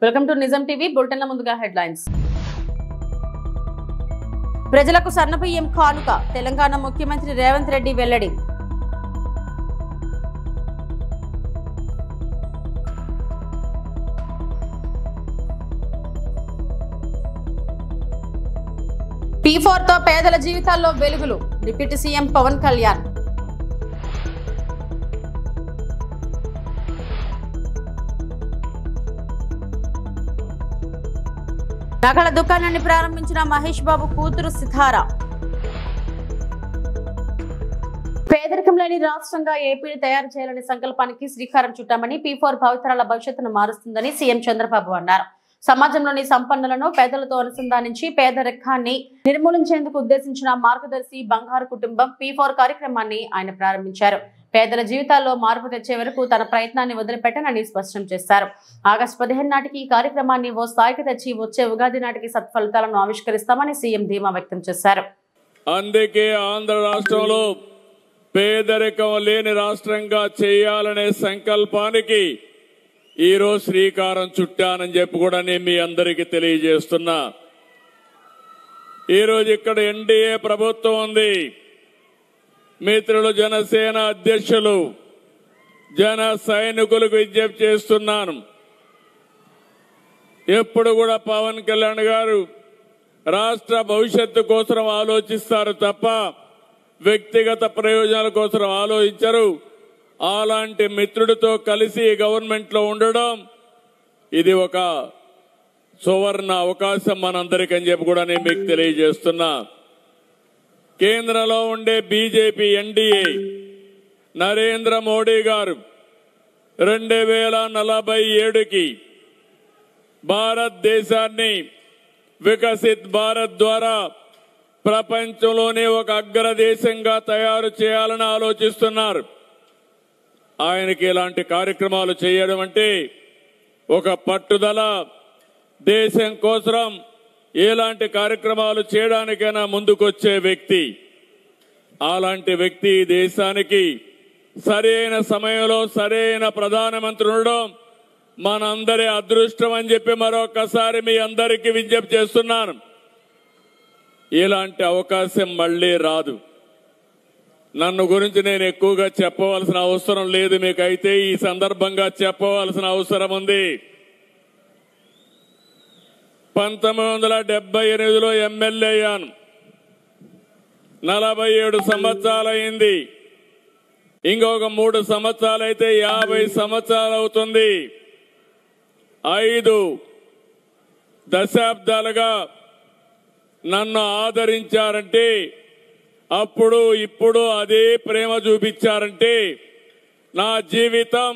Welcome to నిజం TV. బులెటిన్ల ముందుగా headlines. ప్రజలకు సన్నబియ్యం కానుక తెలంగాణ ముఖ్యమంత్రి రేవంత్ రెడ్డి వెల్లడి. P4 తో పేదల జీవితాల్లో వెలుగులు డిప్యూటీ సీఎం పవన్ కళ్యాణ్. నగల దుకాణాన్ని ప్రారంభించిన మహేష్ బాబు కూతురు సితారా. పేదరికం లేని రాష్ట్రంగా ఏపీని తయారు చేయాలనే సంకల్పానికి శ్రీకారం చుట్టామని P4 భావితరాల భవిష్యత్తును మారుస్తుందని సీఎం చంద్రబాబు అన్నారు. సమాజంలోని సంపన్నులను పేదలతో అనుసంధానించి పేదరికాన్ని నిర్మూలించేందుకు ఉద్దేశించిన మార్గదర్శి బంగారు కుటుంబం P4 కార్యక్రమాన్ని ఆయన ప్రారంభించారు. పేదల జీవితాల్లో మార్పు తెచ్చే వరకు తన ప్రయత్నాన్ని వదిలిపెట్టనని స్పష్టం చేశారు. ఆగస్టు 15 నాటికి ఈ కార్యక్రమాన్ని ఓ స్థాయికి తెచ్చి వచ్చే ఉగాది నాటికి సత్ఫలితాలను ఆవిష్కరిస్తామని సీఎం ధీమా వ్యక్తం చేశారు. అందుకే ఆంధ్ర రాష్ట్రంలో పేదరికం లేని రాష్ట్రంగా చేయాలనే సంకల్పానికి ఈరోజు శ్రీకారం చుట్టానని చెప్పి కూడా నేను మీ అందరికీ తెలియజేస్తున్నా. ఈరోజు ఇక్కడ ఎన్డీఏ ప్రభుత్వం ఉంది. మిత్రులు జనసేన అధ్యక్షులు జన సైనికులకు విజ్ఞప్తి చేస్తున్నాను. ఎప్పుడు కూడా పవన్ కళ్యాణ్ గారు రాష్ట్ర భవిష్యత్తు కోసం ఆలోచిస్తారు తప్ప వ్యక్తిగత ప్రయోజనాల కోసం ఆలోచించరు. అలాంటి మిత్రుడితో కలిసి గవర్నమెంట్ లో ఉండడం ఇది ఒక సువర్ణ అవకాశం మనందరికీ అని చెప్పి కూడా నేను మీకు తెలియజేస్తున్నా. కేంద్రంలో ఉండే బీజేపీ ఎన్డీఏ నరేంద్ర మోడీ గారు 2047కి భారతదేశాన్ని వికసిత్ భారత్ ద్వారా ప్రపంచంలోనే ఒక అగ్రదేశంగా తయారు చేయాలని ఆలోచిస్తున్నారు. ఆయనకి ఇలాంటి కార్యక్రమాలు చేయడం అంటే ఒక పట్టుదల. దేశం కోసం ఎలాంటి కార్యక్రమాలు చేయడానికైనా ముందుకొచ్చే వ్యక్తి. అలాంటి వ్యక్తి దేశానికి సరైన సమయంలో సరైన ప్రధానమంత్రి ఉండడం మనందరి అదృష్టం అని చెప్పి మరొకసారి మీ అందరికీ విజ్ఞప్తి చేస్తున్నాను. ఇలాంటి అవకాశం మళ్లీ రాదు. నన్ను గురించి నేను ఎక్కువగా చెప్పవలసిన అవసరం లేదు. మీకైతే ఈ సందర్భంగా చెప్పవలసిన అవసరం ఉంది. 1978లో ఎమ్మెల్యే అయ్యాను. 47 సంవత్సరాలైంది. ఇంకొక 3 సంవత్సరాలైతే 50 సంవత్సరాలు అవుతుంది. 5 దశాబ్దాలుగా నన్ను ఆదరించారంటే, అప్పుడు ఇప్పుడు అదే ప్రేమ చూపించారంటే నా జీవితం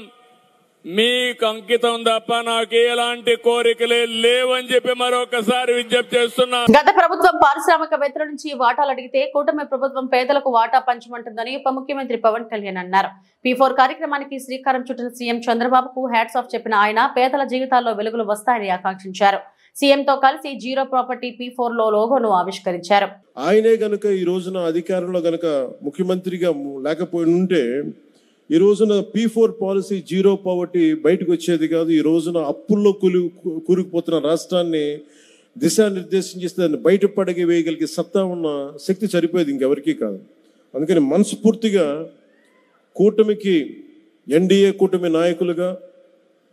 మీకు అంకితం తప్ప నాకు ఎలాంటి కోరికలే లేవని చెప్పి మరొకసారి విజ్ఞప్తి చేస్తున్నాను. గత ప్రభుత్వం పారిశ్రామికవేత్తల నుంచి వాటాలు అడిగితే కూటమి ప్రభుత్వం పేదలకు వాటా పంచమంటుందని ఉప ముఖ్యమంత్రి పవన్ కళ్యాణ్ అన్నారు. P4 కార్యక్రమానికి శ్రీకారం చుట్టిన సీఎం చంద్రబాబుకు హ్యాట్స్ ఆఫ్ చెప్పిన ఆయన పేదల జీవితాల్లో వెలుగులు వస్తాయని ఆకాంక్షించారు. సీఎంతో కలిసి జీరో ప్రాపర్టీ P4 లో లోగోను ఆవిష్కరించారు. ఆయనే గనక ఈ రోజున అధికారంలో గనక ముఖ్యమంత్రిగా లేకపోయి ఉంటే ఈ రోజున P4 పాలసీ జీరో పావర్టీ బయటకు వచ్చేది కాదు. ఈ రోజున అప్పుల్లో కూరుకుపోతున్న రాష్ట్రాన్ని దిశానిర్దేశం చేస్తే దాన్ని బయటపడగి వేయగలిగే సత్తా ఉన్న శక్తి సరిపోయేది ఇంకెవరికీ కాదు. అందుకని మనస్ఫూర్తిగా కూటమికి ఎన్డీఏ కూటమి నాయకులుగా,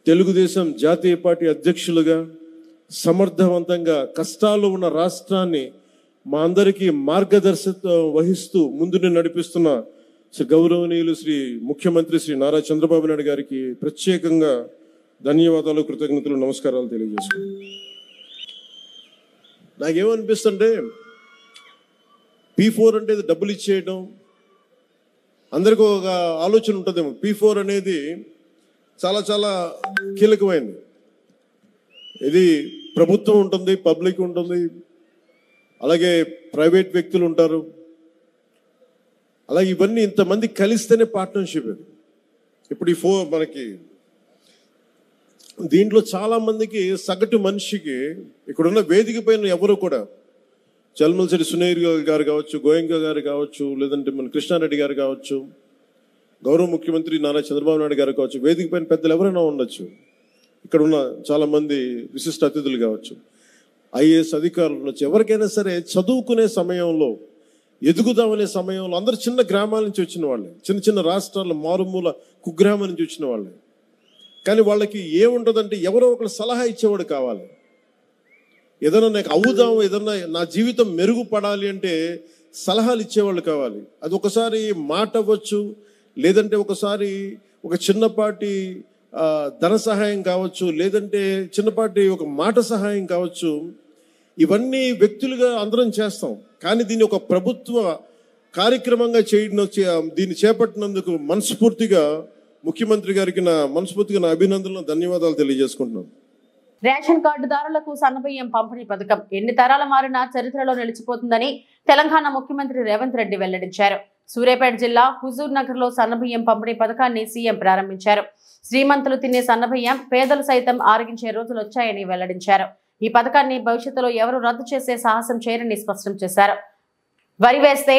తెలుగుదేశం జాతీయ పార్టీ అధ్యక్షులుగా సమర్థవంతంగా కష్టాల్లో ఉన్న రాష్ట్రాన్ని మా అందరికీ మార్గదర్శకత్వం వహిస్తూ ముందుని నడిపిస్తున్న శ్రీ గౌరవనీయులు శ్రీ ముఖ్యమంత్రి శ్రీ నారా చంద్రబాబు నాయుడు గారికి ప్రత్యేకంగా ధన్యవాదాలు, కృతజ్ఞతలు, నమస్కారాలు తెలియజేసుకుంటాను. నాకేమనిపిస్తుంటే P4 అంటే డబ్బులు ఇచ్చేయడం, అందరికీ ఒక ఆలోచన ఉంటుందేమో. P4 అనేది చాలా చాలా కీలకమైనది. ఇది ప్రభుత్వం ఉంటుంది, పబ్లిక్ ఉంటుంది, అలాగే ప్రైవేట్ వ్యక్తులు ఉంటారు. అలాగే ఇవన్నీ ఇంతమంది కలిస్తేనే పార్ట్నర్షిప్. ఇది ఇప్పుడు మనకి దీంట్లో చాలా మందికి సగటు మనిషికి ఇక్కడున్న వేదిక పైన ఎవరు కూడా చల్మలశెట్టి సునీర్ గారు కావచ్చు, గోయంక గారు కావచ్చు, లేదంటే మన కృష్ణారెడ్డి గారు కావచ్చు, గౌరవ ముఖ్యమంత్రి నారా చంద్రబాబు నాయుడు గారు కావచ్చు, వేదిక పైన పెద్దలు ఎవరైనా ఉండొచ్చు. ఇక్కడ ఉన్న చాలామంది విశిష్ట అతిథులు కావచ్చు, ఐఏఎస్ అధికారులు ఉండొచ్చు, ఎవరికైనా సరే చదువుకునే సమయంలో, ఎదుగుదామనే సమయంలో అందరూ చిన్న గ్రామాల నుంచి వచ్చిన వాళ్ళే, చిన్న చిన్న రాష్ట్రాల మారుమూల కుగ్రామం నుంచి వచ్చిన వాళ్ళే. కానీ వాళ్ళకి ఏముంటుందంటే ఎవరో ఒకరు సలహా ఇచ్చేవాడు కావాలి. ఏదైనా నాకు అవుదాం, ఏదన్నా నా జీవితం మెరుగుపడాలి అంటే సలహాలు ఇచ్చేవాళ్ళు కావాలి. అది ఒకసారి మాట అవ్వచ్చు, లేదంటే ఒకసారి ఒక చిన్నపాటి ధన సహాయం కావచ్చు, లేదంటే చిన్నపాటి ఒక మాట సహాయం కావచ్చు. ఇవన్నీ వ్యక్తులుగా అందరం చేస్తాం. కానీ దీన్ని ఒక ప్రభుత్వ కార్యక్రమంగా దీన్ని చేపట్టినందుకు మనస్ఫూర్తిగా ముఖ్యమంత్రి గారికి నా అభినందనలు, ధన్యవాదాలు తెలియజేసుకుంటున్నాను. రేషన్ కార్డుదారులకు సన్నబియ్యం పంపిణీ పథకం ఎన్ని తరాల మారినా చరిత్రలో నిలిచిపోతుందని తెలంగాణ ముఖ్యమంత్రి రేవంత్ రెడ్డి వెల్లడించారు. సూర్యాపేట జిల్లా హుజూర్ నగర్ లో సన్నబియ్యం పంపిణీ పథకాన్ని సీఎం ప్రారంభించారు. శ్రీమంతులు తినే సన్నబియ్యం పేదలు సైతం ఆరగించే రోజులు వచ్చాయని వెల్లడించారు. ఈ పథకాన్ని భవిష్యత్తులో ఎవరు రద్దు చేసే సాహసం చేయరని స్పష్టం చేశారు. వరి వేస్తే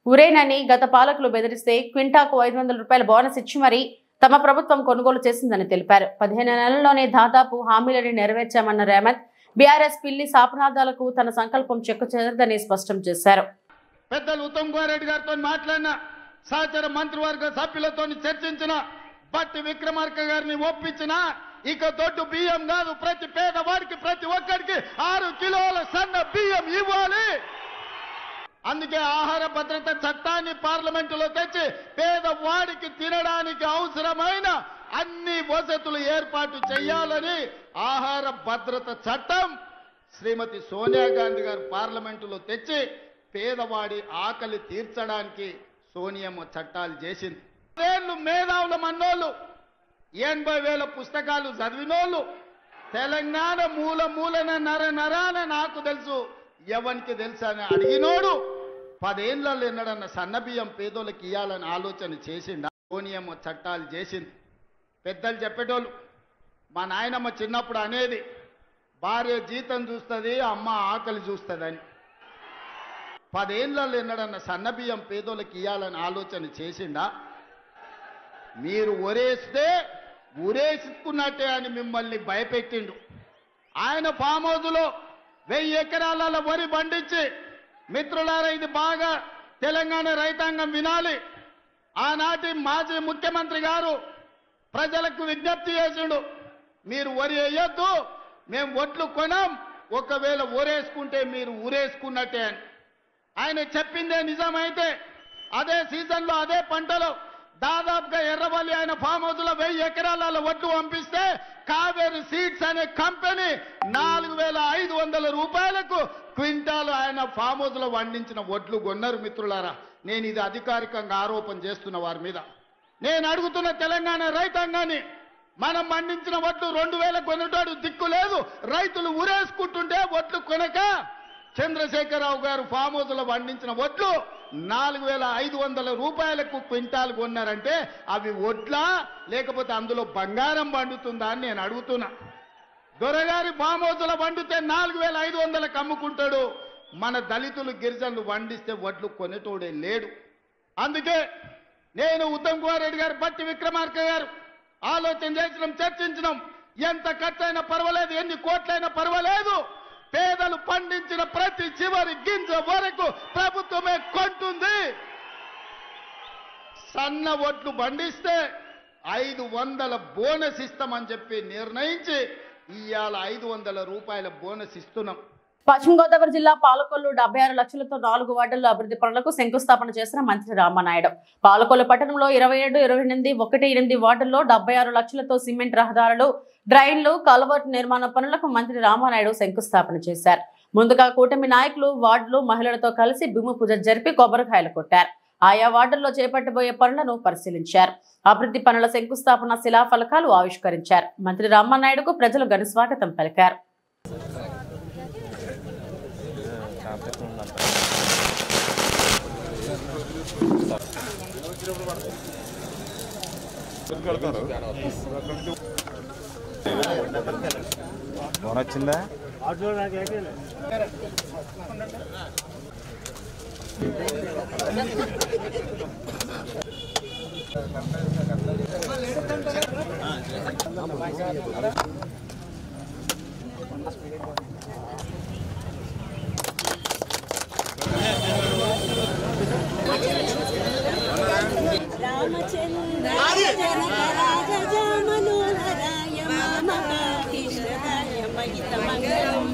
ఉరేనని గత పాలకులు బెదిరిస్తే క్వింటాకు 500 రూపాయల బోనస్ ఇచ్చి మరీ తమ ప్రభుత్వం కొనుగోలు చేసిందని తెలిపారు. 15 నెలల్లోనే దాదాపు హామీలను నెరవేర్చామన్న రేవంత్ బీఆర్ఎస్ పిల్లి శాపనార్థాలకు తన సంకల్పం చెక్కు చెదరదని స్పష్టం చేశారు. పెద్దలు ఉత్తమ్ కుమార్ రెడ్డి గారితో మాట్లాడిన, సహచర మంత్రివర్గ సభ్యులతో చర్చించిన, బట్టి విక్రమార్క గారిని ఒప్పించిన, ఇక దొడ్డు బియ్యం కాదు, ప్రతి పేదవాడికి ప్రతి ఒక్కరికి 6 కిలోల సన్న బియ్యం ఇవ్వాలి. అందుకే ఆహార భద్రత చట్టాన్ని పార్లమెంటులో తెచ్చి పేదవాడికి తినడానికి అవసరమైన అన్ని వసతులు ఏర్పాటు చేయాలని ఆహార భద్రత చట్టం శ్రీమతి సోనియా గాంధీ గారు పార్లమెంటులో తెచ్చి పేదవాడి ఆకలి తీర్చడానికి సోనియమ్మ చట్టాలు చేసింది. 10 మేధావుల మన్నోళ్ళు, 80,000 పుస్తకాలు చదివినోళ్ళు, తెలంగాణ మూలన నరాన నాకు తెలుసు ఎవరికి తెలుసు అని అడిగినోడు 10 ఏళ్ళలో ఎన్నడన్న సన్నబియ్యం పేదోళ్ళకి ఇవ్వాలని ఆలోచన చేసిండు. సోనియమ్మ చట్టాలు చేసింది. పెద్దలు చెప్పేటోళ్ళు, మా నాయనమ్మ చిన్నప్పుడు అనేది, భార్య జీతం చూస్తుంది, అమ్మ ఆకలి చూస్తుంది అని. 10 ఏళ్ళలో ఎన్నడన్న సన్నబియ్యం పేదోళ్ళకి ఇవ్వాలని ఆలోచన చేసిండా? మీరు ఒరేస్తే ఉరేసుకున్నట్టే అని మిమ్మల్ని భయపెట్టిండు. ఆయన ఫామ్ హౌస్లో 1000 ఎకరాల వరి పండించి, మిత్రులారా ఇది బాగా తెలంగాణ రైతాంగం వినాలి, ఆనాటి మాజీ ముఖ్యమంత్రి గారు ప్రజలకు విజ్ఞప్తి చేసిండు, మీరు వరి వేయొద్దు, మేము ఒట్లు కొనం, ఒకవేళ ఊరేసుకుంటే మీరు ఊరేసుకున్నట్టే అని. ఆయన చెప్పిందే నిజమైతే అదే సీజన్లో అదే పంటలో దాదాపుగా ఎర్రవల్లి ఆయన ఫామ్ హౌస్లో 1000 ఎకరాల ఒట్లు పంపిస్తే కావేరి సీడ్స్ అనే కంపెనీ 4,500 రూపాయలకు క్వింటాలు ఆయన ఫామ్ హౌస్లో పండించిన ఒడ్లు కొన్నారు. మిత్రులారా, నేను ఇది అధికారికంగా ఆరోపణ చేస్తున్న వారి మీద. నేను అడుగుతున్న తెలంగాణ రైతాంగాన్ని, మనం పండించిన ఒడ్లు 2,000 కొనేటోడు దిక్కు లేదు, రైతులు ఊరేసుకుంటుంటే ఒడ్లు కొనక చంద్రశేఖరరావు గారు ఫామ్ హౌస్లో పండించిన ఒడ్లు 4,500 రూపాయలకు క్వింటాల్ కొన్నారంటే అవి ఒడ్లా లేకపోతే అందులో బంగారం పండుతుందా అని నేను అడుగుతున్నా. దొరగారి ఫామ్ హౌస్లో పండితే 4,500కు అమ్ముకుంటాడు, మన దళితులు గిరిజనులు పండిస్తే ఒడ్లు కొనేటోడే లేడు. అందుకే నేను ఉత్తమ్ కుమార్ రెడ్డి గారు, బట్టి విక్రమార్క గారు ఆలోచన చేసినాం, చర్చించినాం. ఎంత ఖర్చైనా పర్వాలేదు, ఎన్ని కోట్లైనా పర్వాలేదు, పేదలు పండించిన ప్రతి చివరి గింజ వరకు ప్రభుత్వమే కొంటుంది. సన్న ఒట్లు పండిస్తే 500 బోనస్ ఇస్తామని చెప్పి నిర్ణయించి ఇవాళ 500 రూపాయల బోనస్ ఇస్తున్నాం. పశ్చిమ గోదావరి జిల్లా పాలకొల్లు 76 లక్షలతో 4 వార్డుల్లో అభివృద్ధి పనులకు శంకుస్థాపన చేసిన మంత్రి రామనాయుడు. పాలకొల్లు పట్టణంలో 27, 28, 18 వార్డుల్లో 76 లక్షలతో సిమెంట్ రహదారులు, డ్రైన్లు, కల్వర్ట్ నిర్మాణ పనులకు మంత్రి రామనాయుడు శంకుస్థాపన చేశారు. ముందుగా కూటమి నాయకులు వార్డులు మహిళలతో కలిసి భూమి పూజ జరిపి కొబ్బరికాయలు కొట్టారు. ఆయా వార్డుల్లో చేపట్టబోయే పనులను పరిశీలించారు. అభివృద్ధి పనుల శంకుస్థాపన శిలాఫలకాలు ఆవిష్కరించారు. మంత్రి రామనాయుడుకు ప్రజలు ఘన స్వాగతం పలికారు. వచ్చిందా రామచంద్రాయ జనక రాజ మనోహరాయ మామకాకృష్ణాయ మహిత మంగళం.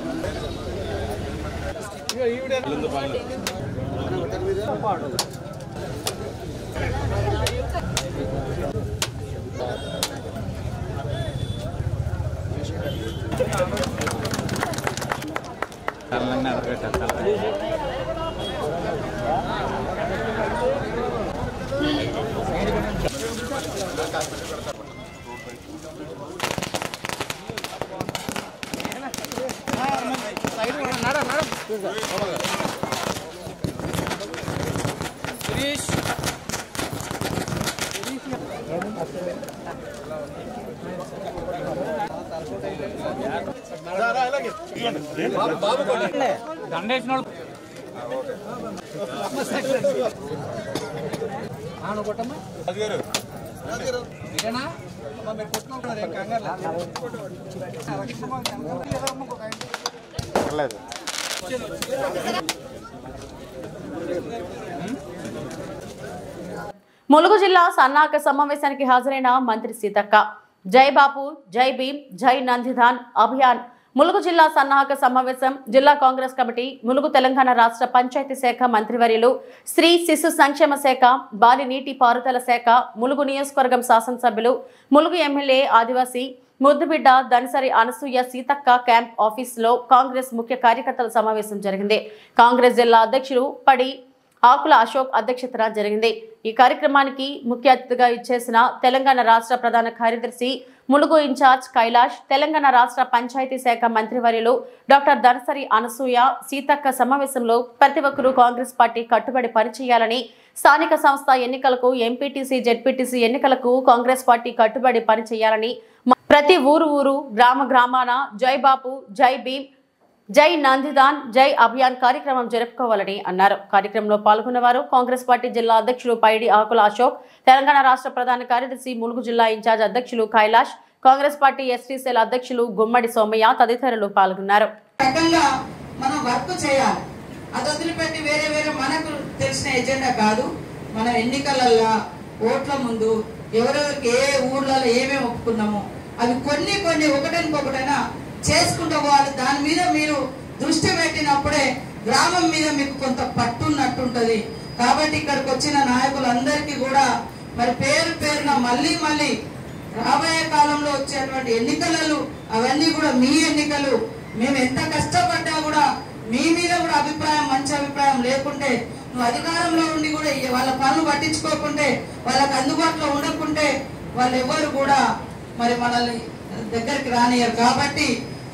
ములుగు జిల్లా సన్నాహక సమావేశానికి హాజరైన మంత్రి సీతక్క. జై బాపు, జై భీమ్, జై నందిధాన్ అభియాన్ ములుగు జిల్లా సన్నాహక సమావేశం జిల్లా కాంగ్రెస్ కమిటీ, ములుగు తెలంగాణ రాష్ట్ర పంచాయతీ శాఖ మంత్రివర్యులు, స్త్రీ శిశు సంక్షేమ శాఖ, బాలి నీటి పారుదల శాఖ, ములుగు నియోజకవర్గం శాసనసభ్యులు, ములుగు ఎమ్మెల్యే ఆదివాసీ ముద్దుబిడ్డ దనిసరి అనసూయ సీతక్క క్యాంప్ ఆఫీసులో కాంగ్రెస్ ముఖ్య కార్యకర్తల సమావేశం జరిగింది. కాంగ్రెస్ జిల్లా అధ్యక్షుడు పడి ఆకుల అశోక్ అధ్యక్షతన జరిగింది. ఈ కార్యక్రమానికి ముఖ్య అతిథిగా ఇచ్చేసిన తెలంగాణ రాష్ట్ర ప్రధాన కార్యదర్శి, ములుగు ఇన్ఛార్జ్ కైలాష్, తెలంగాణ రాష్ట్ర పంచాయతీ శాఖ మంత్రివర్యులు డాక్టర్ దనసరి అనసూయ సీతక్క సమావేశంలో ప్రతి ఒక్కరూ కాంగ్రెస్ పార్టీ కట్టుబడి పనిచేయాలని, స్థానిక సంస్థ ఎన్నికలకు, ఎంపీటీసీ, జెడ్పీటీసీ ఎన్నికలకు కాంగ్రెస్ పార్టీ కట్టుబడి పనిచేయాలని, ప్రతి ఊరు గ్రామ గ్రామాన జై బాపు, జై భీమ్, జై నందిదాన్, జై అభియాన్ కార్యక్రమం జరుపుకోవాలని అన్నారు. కార్యక్రమంలో పాల్గొన్నవారు కాంగ్రెస్ పార్టీ జిల్లా అధ్యక్షులు పైడి ఆకుల అశోక్, తెలంగాణ రాష్ట్ర ప్రధాన కార్యదర్శి, ములుగు జిల్లా ఇన్ఛార్జ్ అధ్యక్షులు Kailash, Congress party ST cell అధ్యక్షులు గుమ్మడి సోమయ్య తదితరులు పాల్గొన్నారు. మనం వర్క్ చేయాలి, అది వదిలిపెట్టి వేరే వేరే మనకు తెలిసిన ఎజెండా కాదు. మనం ఎన్నికలల్లో ఓట్ల ముందు ఎవరెవరికి ఏ ఊర్లలో ఏమేమి ఒప్పుకున్నామో అవి కొన్ని ఒకటైనా చేసుకుంటూ పోవాలి. దాని మీద మీరు దృష్టి పెట్టినప్పుడే గ్రామం మీద మీకు కొంత పట్టున్నట్టుంటది. కాబట్టి ఇక్కడికి వచ్చిన నాయకులందరికీ కూడా మరి పేరున మళ్ళీ రాబోయే కాలంలో వచ్చేటువంటి ఎన్నికలు అవన్నీ కూడా మీ ఎన్నికలు. మేము ఎంత కష్టపడ్డా కూడా మీ మీద కూడా మంచి అభిప్రాయం లేకుంటే, నువ్వు అధికారంలో ఉండి కూడా వాళ్ళ పనులు పట్టించుకోకుంటే, వాళ్ళకి అందుబాటులో ఉండకుంటే వాళ్ళు ఎవరు కూడా మరి మనల్ని దగ్గరికి రానియరు. కాబట్టి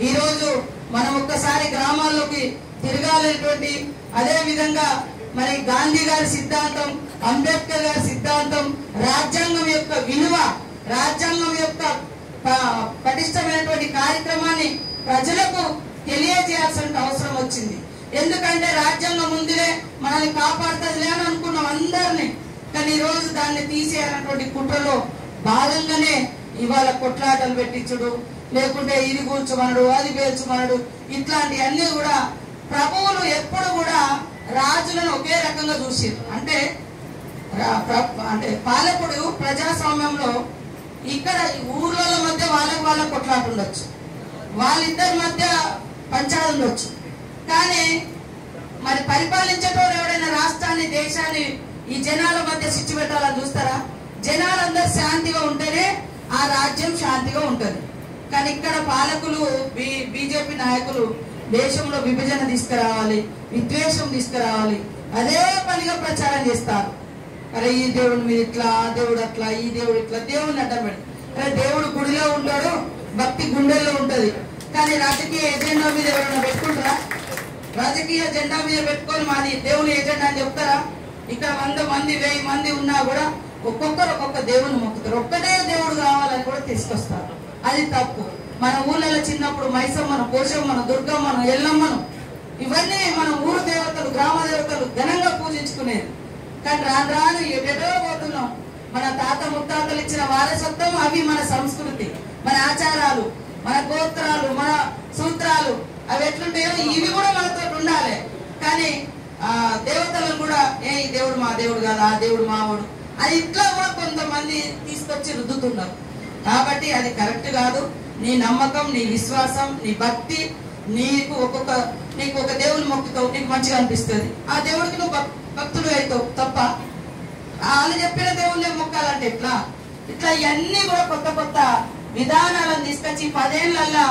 ఈ రోజు మనం ఒక్కసారి గ్రామాల్లోకి తిరగాలనేటువంటి, అదే విధంగా మరి గాంధీ గారి సిద్ధాంతం, అంబేద్కర్ గారి సిద్ధాంతం, రాజ్యాంగం యొక్క విలువ, రాజ్యాంగం యొక్క పటిష్టమైనటువంటి కార్యక్రమాన్ని ప్రజలకు తెలియజేయాల్సిన అవసరం వచ్చింది. ఎందుకంటే రాజ్యాంగం ముందులే మనల్ని కాపాడుతుంది అని అనుకున్నాం అందరినీ. కానీ ఈ రోజు దాన్ని తీసేయాలన్నటువంటి కుట్రలో భాగంగానే ఇవాళ కొట్లాటలు పెట్టించుడు, లేకుంటే ఇది కూర్చోమనడు, అది పేర్చుమనడు, ఇట్లాంటివన్నీ కూడా ప్రభువులు ఎప్పుడు కూడా రాజులను ఒకే రకంగా చూసారు. అంటే పాలకుడు ప్రజాస్వామ్యంలో ఇక్కడ ఊర్ల మధ్య వాళ్ళ కొట్లాట ఉండొచ్చు, వాళ్ళిద్దరి మధ్య పంచాయతీ ఉండొచ్చు. కానీ మరి పరిపాలించేటోడు ఎవరైనా రాష్ట్రాన్ని, దేశాన్ని ఈ జనాల మధ్య శిక్ష పెట్టాలని చూస్తారా? జనాలందరూ శాంతిగా ఉంటేనే ఆ రాజ్యం శాంతిగా ఉంటుంది. కానీ ఇక్కడ పాలకులు, బీజేపీ నాయకులు దేశంలో విభజన తీసుకురావాలి, విద్వేషం తీసుకురావాలి, అదే పనిగా ప్రచారం చేస్తారు. అరే ఈ దేవుడి మీద ఇట్లా, ఆ దేవుడు అట్లా, ఈ దేవుడు ఇట్లా, దేవుడిని అడ్డపడి. అరే దేవుడు గుడిలో ఉంటాడు, భక్తి గుండెల్లో ఉంటది. కానీ రాజకీయ ఎజెండా మీద ఎవరైనా పెట్టుకుంటారా? రాజకీయ జెండా మీద పెట్టుకొని మాది దేవుని ఎజెండా అని చెప్తారా? ఇక్కడ 100 మంది 1000 మంది ఉన్నా కూడా ఒక్కొక్కరు ఒక్కొక్క దేవుని మొక్కుతారు. ఒక్కటే దేవుడు కావాలని కూడా తీసుకొస్తారు. అది తప్పు. మన ఊళ్ళలో చిన్నప్పుడు మైసమ్మను, పోషమ్మను, దుర్గమ్మను, ఎల్లమ్మను, ఇవన్నీ మన ఊరు దేవతలు, గ్రామ దేవతలు ఘనంగా పూజించుకునేది. కానీ రాను ఎటో పోతున్నాం. మన తాత ముత్తాతలు ఇచ్చిన వారసత్వం, అవి మన సంస్కృతి, మన ఆచారాలు, మన గోత్రాలు, మన సూత్రాలు, అవి ఎట్లుంటాయో ఇవి కూడా మనతో ఉండాలి. కానీ దేవతలను కూడా ఈ దేవుడు మా దేవుడు కాదు, ఆ దేవుడు మావాడు అది ఇట్లా కూడా కొంతమంది తీసుకొచ్చి రుద్దుతున్నారు. కాబట్టి అది కరెక్ట్ కాదు. నీ నమ్మకం, నీ విశ్వాసం, నీ భక్తి, నీకు ఒక దేవుని మొక్కుతావు, నీకు మంచిగా అనిపిస్తుంది, ఆ దేవుడికి నువ్వు భక్తుడు అవుతావు తప్ప వాళ్ళు చెప్పిన దేవుళ్ళే మొక్కాలంటే ఇట్లా ఇవన్నీ కూడా కొత్త విధానాలను తీసుకొచ్చి 10 ఏళ్లలో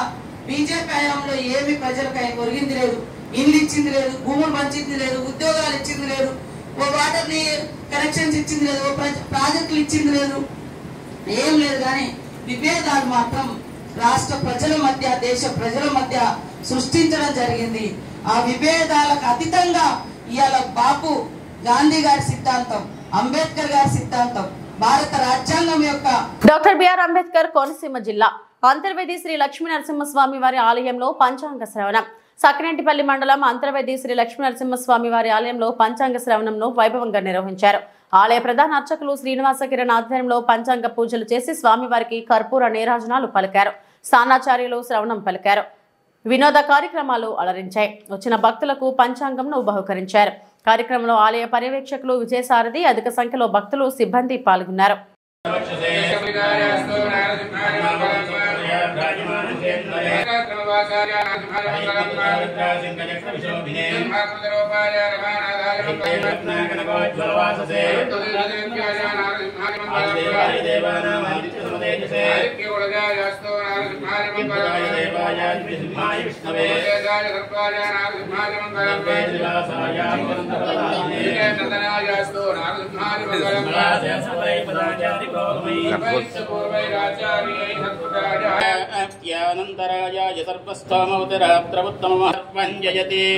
బీజేపీ హయాంలో ఏమి ప్రజలకు ఒరిగింది లేదు. ఇల్లు ఇచ్చింది లేదు, భూములు పంచింది లేదు, ఉద్యోగాలు ఇచ్చింది లేదు, ఓ వాటర్ కనెక్షన్స్ ఇచ్చింది లేదు, ఓ ప్రాజెక్టులు ఇచ్చింది లేదు, ఏం లేదు. కానీ విభేదాలు మాత్రం రాష్ట్ర ప్రజల మధ్య, దేశ ప్రజల మధ్య సృష్టించడం జరిగింది. ఆ విభేదాలకు అతీతంగా ఇవాళ బాపు గాంధీ గారి సిద్ధాంతం, అంబేద్కర్ గారి సిద్ధాంతం, భారత రాజ్యాంగం యొక్క డాక్టర్ బిఆర్ అంబేద్కర్ కోనసీమ జిల్లా అంతర్వేది శ్రీ లక్ష్మీ నరసింహస్వామి వారి ఆలయంలో పంచాంగ శ్రవణం. సకినేటిపల్లి మండలం అంతర్వేది శ్రీ లక్ష్మీ నరసింహస్వామి వారి ఆలయంలో పంచాంగ శ్రవణంను వైభవంగా నిర్వహించారు. ఆలయ ప్రధాన అర్చకులు శ్రీనివాస కిరణ్ ఆధ్వర్యంలో పంచాంగ పూజలు చేసి స్వామివారికి కర్పూర నీరాజనాలు పలికారు. స్థానాచార్యులు శ్రవణం పలికారు. వినోద కార్యక్రమాలు అలరించాయి. వచ్చిన భక్తులకు పంచాంగంను బహుకరించారు. కార్యక్రమంలో ఆలయ పర్యవేక్షకులు విజయసారథి, అధిక సంఖ్యలో భక్తులు, సిబ్బంది పాల్గొన్నారు.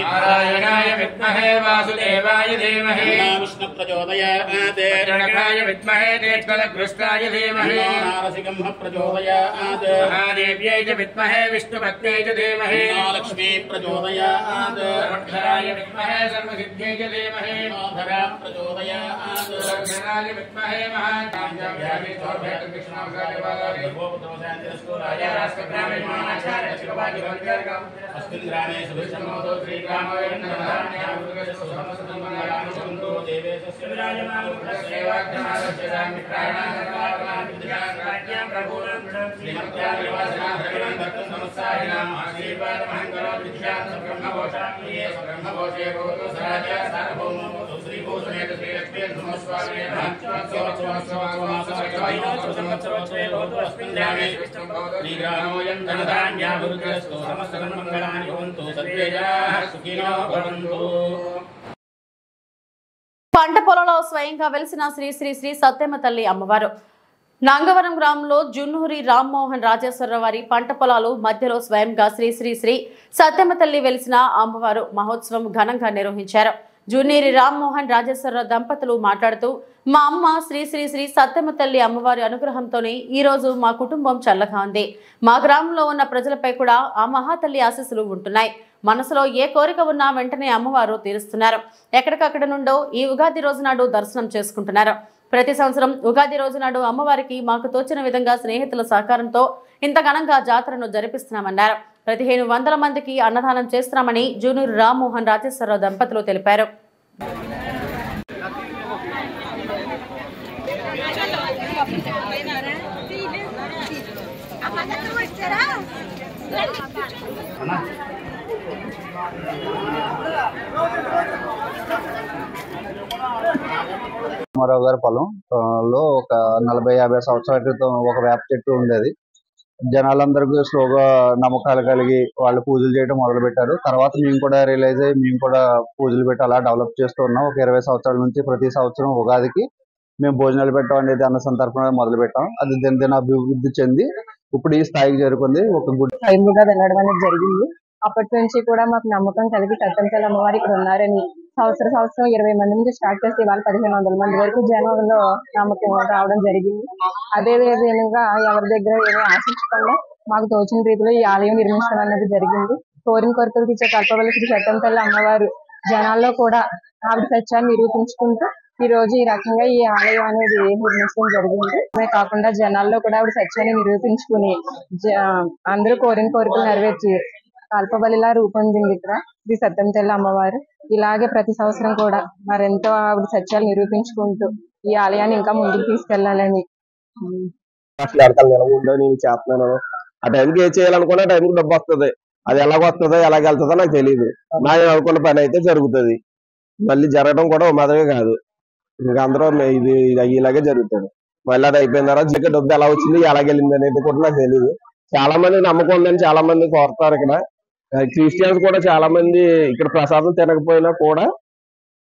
नारायणाय विद्महे वासुदेवाय धीमहि विष्णु प्रचोदयात् गणकाय विद्महे तेजोपृष्ठाय धीमहि नारसिंह प्रचोदयात् महादेव्यै च विद्महे विष्णुपत्न्यै च धीमहि लक्ष्मी प्रचोदयात् वक्षराय विद्महे सर्वसिद्ध्यै च धीमहि धरा प्रचोदयात् दक्षिणाय विद्महे महाकाञ्चाभ्याय चोभ्याय कृष्णावसाय वादाय गोपुत्रवसायन्द्रस्कुलाय राष्ट्रग्रामे मानाचार्य चिरवादिवर्गर्गम् अस्मिन् ग्रामे सुभिक्षमोदो श्रीरामोय नमः समस्तमङ्गलानि देवेशस्य विराजमानसेवाग्रहास्य मित्राणां प्रभूनं श्रीमत्यादिवासनां दत्तं नमस्कारिणां आशीर्वादमहङ्करो विद्यात् ब्रह्मघोषाप्रिये ब्रह्मघोषे भवतु सराज्य सार्वभौमो श्रीभूषणेत श्रीलक्ष्मी नमस्कारे अस्मिन् ग्रामे श्रीग्रामोऽयं धनधान्याभिवृद्धिरस्तु समस्तमङ्गलानि भवन्तु सर्वे जनाः सुखिनो भवन्तु. పంట పొలంలో స్వయంగా వెలిసిన శ్రీ శ్రీ శ్రీ సత్యమ్మ తల్లి అమ్మవారు నాంగవరం గ్రామంలో జున్నూరి రామ్మోహన్ రాజేశ్వరరావు వారి పంట పొలాలు మధ్యలో స్వయంగా శ్రీ శ్రీ శ్రీ సత్యమ్మ తల్లి వెలిసిన అమ్మవారు మహోత్సవం ఘనంగా నిర్వహించారు. జున్నూరి రామ్మోహన్ రాజేశ్వరరావు దంపతులు మాట్లాడుతూ, మా అమ్మ శ్రీ శ్రీ శ్రీ సత్యమ్మ తల్లి అమ్మవారి అనుగ్రహంతోనే ఈ రోజు మా కుటుంబం చల్లగా ఉంది. మా గ్రామంలో ఉన్న ప్రజలపై కూడా ఆ మహాతల్లి ఆశీస్సులు ఉంటున్నాయి. మనసులో ఏ కోరిక ఉన్నా వెంటనే అమ్మవారు తీరుస్తున్నారు. ఎక్కడికక్కడ నుండో ఈ ఉగాది రోజు నాడు దర్శనం చేసుకుంటున్నారు. ప్రతి సంవత్సరం ఉగాది రోజు నాడు అమ్మవారికి మాకు తోచిన విధంగా స్నేహితుల సహకారంతో ఇంత ఘనంగా జాతరను జరిపిస్తున్నామన్నారు. 1500 మందికి అన్నదానం చేస్తున్నామని జూనూరు రామ్మోహన్ రాజేశ్వరరావు దంపతులు తెలిపారు. రామారావు గారి పొలంలో ఒక 40-50 సంవత్సరాల క్రితం ఒక వేప చెట్టు ఉండేది. జనాలందరికీ స్లోగా నమ్మకాలు కలిగి వాళ్ళు పూజలు చేయడం మొదలు పెట్టారు. తర్వాత మేము కూడా రియలైజ్ అయ్యి మేము కూడా పూజలు పెట్టి అలా డెవలప్ చేస్తూ ఉన్నాం. ఒక 20 సంవత్సరాల నుంచి ప్రతి సంవత్సరం ఉగాదికి మేము భోజనాలు పెట్టడం అనేది అన్న సంతర్పణ మొదలు పెట్టాం. అది దినదిన అభివృద్ధి చెంది ఇప్పుడు ఈ స్థాయికి చేరుకుంది. ఒక గుడి స్వయంగా వెళ్ళడం అనేది జరిగింది. అప్పటి నుంచి కూడా మాకు నమ్మకం కలిగి సత్యమ్మ తల్లి అమ్మవారు ఇక్కడ ఉన్నారని సంవత్సరం 20 మంది నుంచి స్టార్ట్ చేసి ఇవాళ 1500 మంది వరకు జనంలో నమ్మకం రావడం జరిగింది. అదే విధంగా ఎవరి దగ్గర ఏమీ ఆశించకుండా మాకు తోచిన రీతిలో ఈ ఆలయం నిర్మించడం అనేది జరిగింది. కోరిన కోరికలు తీర్చే కల్పవల్లి శ్రీ సత్యమ్మ తల్లి అమ్మవారు జనాల్లో కూడా ఆవిడ సత్యాన్ని నిరూపించుకుంటూ ఈ రోజు ఈ రకంగా ఈ ఆలయం అనేది నిర్మించడం జరిగింది. అదే కాకుండా జనాల్లో కూడా ఆవిడ సత్యాన్ని నిరూపించుకుని అందరూ కోరిన కోరికలు నెరవేర్చి కల్పవల్లిలా రూపొందింది ఇక్కడ శ్రీ సత్యమ్మ తల్లి అమ్మవారు. ఇలాగే ప్రతి సంవత్సరం కూడా మరెంతో ఆవిడ సత్యాలు నిరూపించుకుంటూ ఈ ఆలయాన్ని ఇంకా ముందుకు తీసుకెళ్లాలని. మాట్లాడతాను ఎలా ఉండో నేను చేస్తున్నాను. ఆ టైంకి ఏం చేయాలనుకున్నా టైంకి డబ్బు వస్తుంది. అది ఎలాగ వస్తుందో ఎలాగ వెళ్తుందో నాకు తెలియదు. నాకు అనుకున్న పని అయితే జరుగుతుంది. మళ్ళీ జరగడం కూడా మాత్రమే కాదు, ఇంకా అందరూ ఇది ఇలాగే జరుగుతుంది. మళ్ళీ అది అయిపోయిన తర్వాత డబ్బు ఎలా వచ్చింది ఎలాగ వెళ్ళింది అనేది కూడా నాకు తెలియదు. చాలా మంది నమ్మకం ఉందని చాలా మంది కోరుతారు. ఇక్కడ క్రిస్టియన్స్ కూడా చాలా మంది ఇక్కడ ప్రసాదం తినకపోయినా కూడా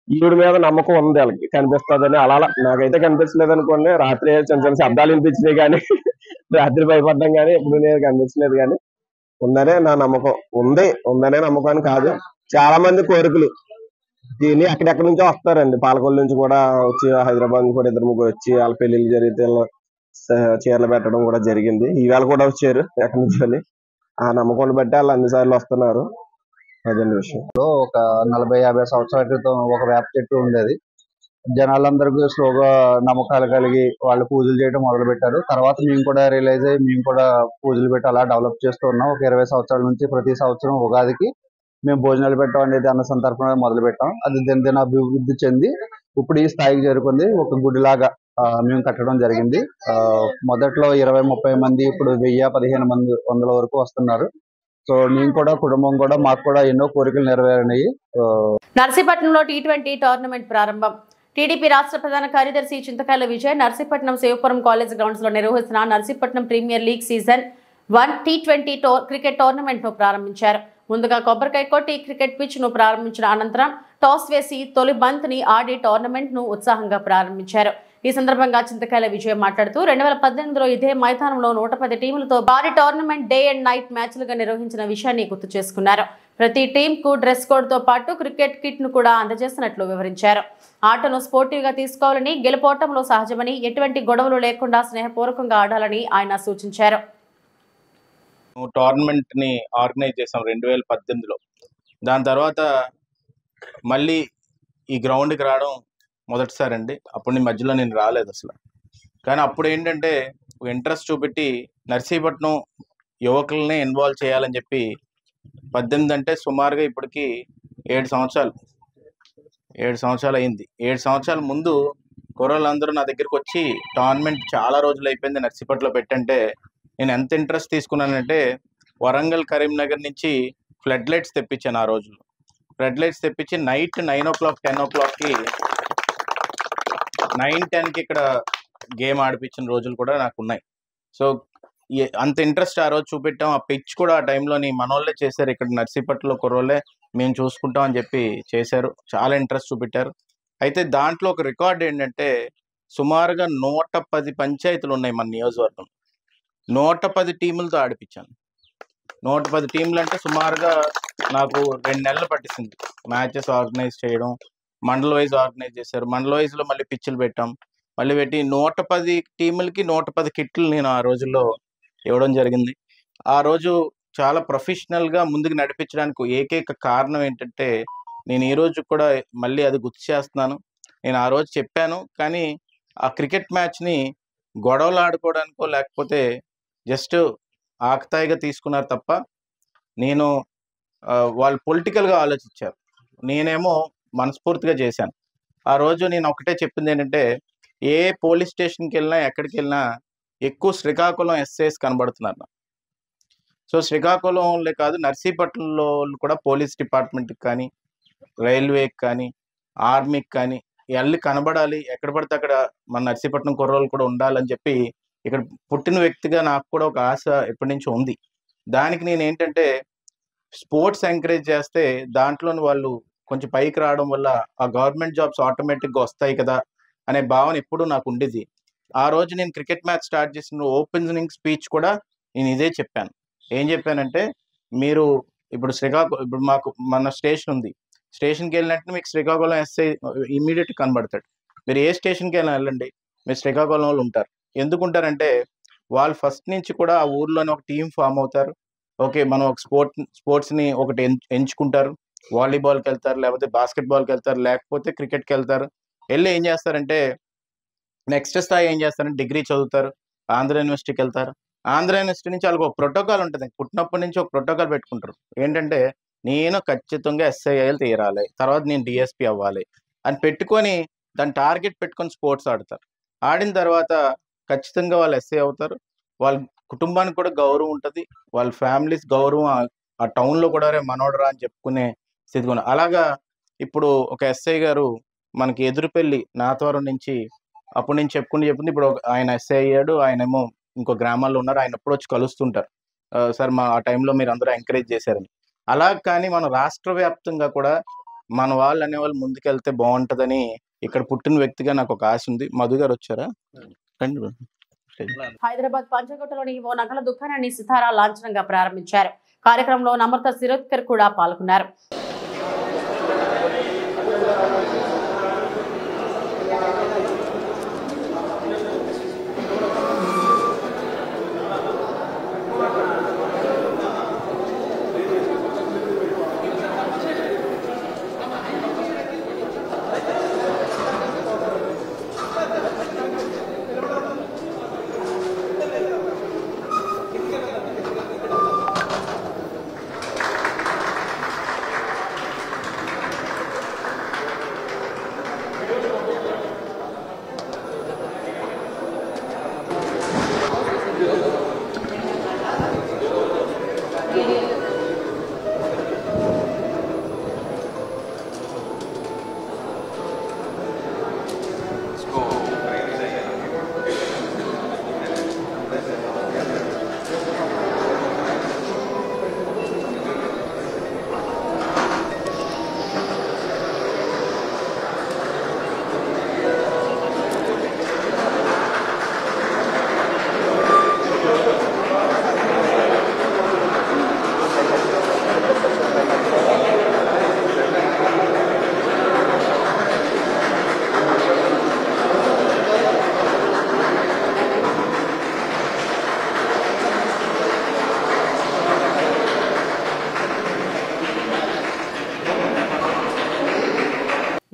ఈవిడ మీద నమ్మకం ఉంది, వాళ్ళకి కనిపిస్తుందని. అలా నాకైతే కనిపించలేదు అనుకోండి. రాత్రి చిన్న చిన్న శబ్దాలు వినిపించినాయి కానీ రాత్రి భయపడ్డం కానీ ఎప్పుడు నేను కనిపించలేదు. కానీ ఉందనే నా నమ్మకం, ఉందనే నమ్మకాన్ని కాదు. చాలా మంది కోరికలు దీన్ని ఎక్కడెక్కడి నుంచో వస్తారండి. పాలకొల్లు నుంచి కూడా వచ్చి, హైదరాబాద్ నుంచి కూడా 2-3 వచ్చి వాళ్ళ పెళ్లిళ్ళు జరిగితే చీరలు పెట్టడం కూడా జరిగింది. ఈవేళ కూడా వచ్చారు ఎక్కడి నుంచి. ఆ నమ్మకాన్ని బట్టి వాళ్ళు అన్నిసార్లు వస్తున్నారు. అదండి విషయం. ఒక 40-50 సంవత్సరాల క్రితం ఒక వేప చెట్టు ఉండేది. జనాలందరికీ స్లోగా నమ్మకాలు కలిగి వాళ్ళు పూజలు చేయడం మొదలు పెట్టారు. తర్వాత మేము కూడా రియలైజ్ అయ్యి మేము కూడా పూజలు పెట్టి అలా డెవలప్ చేస్తూ ఉన్నాం. ఒక 20 సంవత్సరాల నుంచి ప్రతి సంవత్సరం ఉగాదికి మేము భోజనాలు పెట్టడం అనేది అన్న సంతర్పణ మొదలు పెట్టాం. అది దిన అభివృద్ధి చెంది ఇప్పుడు ఈ స్థాయికి చేరుకుంది. ఒక గుడిలాగా మేము కట్టడం జరిగింది. మొదట్లో 20-30 మంది, ఇప్పుడు 1000-15 మంది, 100 వరకు వస్తున్నారు. సో నేను కూడా కుటుంబం కూడా మాకు కూడా ఎన్నో కోరికలు నెరవేరినాయి. నర్సీపట్నంలో T20 టోర్నమెంట్ ప్రారంభం. టీడీపీ రాష్ట్ర ప్రధాన కార్యదర్శి చింతకాయల విజయ్ నర్సీపట్నం శివపురం కాలేజ్ గ్రౌండ్స్ లో నిర్వహిస్తున్న Narsipatnam premier league season 1 T20 cricket tournament ను ప్రారంభించారు. ముందుగా కొబ్బరికాయ కొట్టి క్రికెట్ పిచ్ ను ప్రారంభించిన అనంతరం టాస్ వేసి తొలి బంత్ ని ఆడి టోర్నమెంట్ ను ఉత్సాహంగా ప్రారంభించారు. ఈ సందర్భంగా చింతకాయల విజయ్ మాట్లాడుతూ 2018లో ఇదే మైదానంలో 110 టీములతో భారీ టోర్నమెంట్ డే అండ్ నైట్ మ్యాచ్లుగా నిర్వహించిన విషయాన్ని గుర్తు చేసుకున్నారు. ప్రతి టీం కు డ్రెస్ కోడ్ తో పాటు క్రికెట్ కిట్ ను కూడా అందజేసినట్లు వివరించారు. ఆటను స్పోర్టివ్ గా తీసుకోవాలని, గెలుపోవటంలో సహజమని, ఎటువంటి గొడవలు లేకుండా స్నేహపూర్వకంగా ఆడాలని ఆయన సూచించారు. టోర్నమెంట్ ని ఆర్గనైజ్ చేసాం 2018లో. దాని తర్వాత మళ్ళీ ఈ గ్రౌండ్కి రావడం మొదటిసారి అండి. అప్పుడు మధ్యలో నేను రాలేదు అసలు. కానీ అప్పుడు ఏంటంటే ఇంట్రెస్ట్ చూపెట్టి నర్సీపట్నం యువకులనే ఇన్వాల్వ్ చేయాలని చెప్పి 18 అంటే సుమారుగా ఇప్పటికి 7 సంవత్సరాలు అయింది. 7 సంవత్సరాల ముందు కుర్రోళ్ళందరూ నా దగ్గరికి వచ్చి టోర్నమెంట్ చాలా రోజులు అయిపోయింది నర్సీపట్నంలో పెట్టంటే నేను ఎంత ఇంట్రెస్ట్ తీసుకున్నానంటే వరంగల్, కరీంనగర్ నుంచి ఫ్లడ్ లైట్స్ తెప్పించాను. ఆ రోజుల్లో ఫ్లడ్ లైట్స్ తెప్పించి నైట్ 9 o'clock 10 o'clockకి 9-10కి ఇక్కడ గేమ్ ఆడిపించిన రోజులు కూడా నాకు ఉన్నాయి. సో అంత ఇంట్రెస్ట్ ఆ రోజు చూపెట్టాం. ఆ పిచ్ కూడా ఆ టైంలోని మనోళ్ళే చేశారు. ఇక్కడ నర్సీపట్నంలో కుర్రోళ్ళే మేము చూసుకుంటాం అని చెప్పి చేశారు. చాలా ఇంట్రెస్ట్ చూపెట్టారు. అయితే దాంట్లో ఒక రికార్డ్ ఏంటంటే సుమారుగా 110 పంచాయతీలు ఉన్నాయి మన నియోజకవర్గం. 110 టీములతో ఆడిపించాను. 110 టీములు అంటే సుమారుగా నాకు 2 నెలలు పట్టింది మ్యాచెస్ ఆర్గనైజ్ చేయడం. మండల్ వైజ్ ఆర్గనైజ్ చేశారు. మండల్ వైజ్లో మళ్ళీ పిచ్చులు పెట్టాం. మళ్ళీ పెట్టి 110 టీములకి 110 కిట్లు నేను ఆ రోజుల్లో ఇవ్వడం జరిగింది. ఆ రోజు చాలా ప్రొఫెషనల్గా ముందుకు నడిపించడానికి ఏకైక కారణం ఏంటంటే నేను ఈ రోజు కూడా మళ్ళీ అది గుర్తు చేస్తున్నాను. నేను ఆ రోజు చెప్పాను, కానీ ఆ క్రికెట్ మ్యాచ్ని గొడవలు ఆడుకోవడానికో లేకపోతే జస్ట్ ఆకతాయిగా తీసుకున్నారు తప్ప నేను వాళ్ళు పొలిటికల్గా ఆలోచించారు. నేనేమో మనస్ఫూర్తిగా చేశాను. ఆ రోజు నేను ఒకటే చెప్పింది ఏంటంటే ఏ పోలీస్ స్టేషన్కి వెళ్ళినా ఎక్కడికి వెళ్ళినా ఎక్కువ శ్రీకాకుళం ఎస్ఐస్ కనబడుతున్నారు. సో శ్రీకాకుళంలో కాదు నర్సీపట్నంలో కూడా పోలీస్ డిపార్ట్మెంట్కి కానీ, రైల్వేకి కానీ, ఆర్మీకి కానీ వెళ్ళి కనబడాలి. ఎక్కడ పడితే అక్కడ మన నర్సీపట్నం కుర్రోళ్ళు కూడా ఉండాలని చెప్పి ఇక్కడ పుట్టిన వ్యక్తిగా నాకు కూడా ఒక ఆశ ఎప్పటి నుంచో ఉంది. దానికి నేను ఏంటంటే స్పోర్ట్స్ ఎంకరేజ్ చేస్తే దాంట్లోని వాళ్ళు కొంచెం పైకి రావడం వల్ల ఆ గవర్నమెంట్ జాబ్స్ ఆటోమేటిక్గా వస్తాయి కదా అనే భావన ఎప్పుడు నాకు ఉండేది. ఆ రోజు నేను క్రికెట్ మ్యాచ్ స్టార్ట్ చేసిన ఓపెనింగ్ స్పీచ్ కూడా నేను ఇదే చెప్పాను. ఏం చెప్పానంటే మీరు ఇప్పుడు మాకు మన స్టేషన్ ఉంది. స్టేషన్కి వెళ్ళినట్టు మీకు శ్రీకాకుళం ఎస్ఐ ఇమీడియట్ కనబడతాడు. మీరు ఏ స్టేషన్కి వెళ్ళండి, మీరు శ్రీకాకుళం వాళ్ళు ఉంటారు. ఎందుకుంటారంటే వాళ్ళు ఫస్ట్ నుంచి కూడా ఆ ఊర్లోనే ఒక టీం ఫామ్ అవుతారు. ఓకే, మనం ఒక స్పోర్ట్స్ని ఒకటి ఎంచుకుంటారు. వాలీబాల్కి వెళ్తారు, లేకపోతే బాస్కెట్బాల్కి వెళ్తారు, లేకపోతే క్రికెట్కి వెళ్తారు. వెళ్ళి ఏం చేస్తారంటే నెక్స్ట్ స్థాయి ఏం చేస్తారంటే డిగ్రీ చదువుతారు, ఆంధ్ర యూనివర్సిటీకి వెళ్తారు. ఆంధ్ర యూనివర్సిటీ నుంచి వాళ్ళకి ఒక ప్రోటోకాల్ ఉంటుంది. పుట్టినప్పటి నుంచి ఒక ప్రోటోకాల్ పెట్టుకుంటారు. ఏంటంటే నేను ఖచ్చితంగా SIL తీరాలి, తర్వాత నేను DSP అవ్వాలి అని పెట్టుకొని దాని టార్గెట్ పెట్టుకొని స్పోర్ట్స్ ఆడతారు. ఆడిన తర్వాత ఖచ్చితంగా వాళ్ళు ఎస్ఐ అవుతారు. వాళ్ళ కుటుంబానికి కూడా గౌరవం ఉంటుంది. వాళ్ళ ఫ్యామిలీస్ గౌరవం ఆ టౌన్లో కూడా రే మనోడరా అని చెప్పుకునే స్థితి కూడా. అలాగా ఇప్పుడు ఒక ఎస్ఐ గారు మనకి ఎదురుపల్లి నాతవరం నుంచి అప్పుడు నుంచి చెప్పుకుంటూ ఇప్పుడు ఆయన ఎస్ఐ అయ్యాడు. ఆయనేమో ఇంకో గ్రామాల్లో ఉన్నారు. ఆయన ఎప్పుడు వచ్చి కలుస్తుంటారు. సార్ మా ఆ టైంలో మీరు అందరూ ఎంకరేజ్ చేశారని. అలా కానీ మన రాష్ట్ర వ్యాప్తంగా కూడా మన వాళ్ళు అనేవాళ్ళు ముందుకెళ్తే బాగుంటుందని ఇక్కడ పుట్టిన వ్యక్తిగా నాకు ఒక ఆశ ఉంది. మధు గారు వచ్చారా? హైదరాబాద్ పంచకోటలోని ఓ నగల దుకాణాన్ని సితారా లాంఛనంగా ప్రారంభించారు. కార్యక్రమంలో నమ్రత శిరోద్కర్ కూడా పాల్గొన్నారు.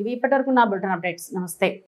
ఇవి ఇప్పటివరకు నా బులెటిన్ అప్డేట్స్. నమస్తే.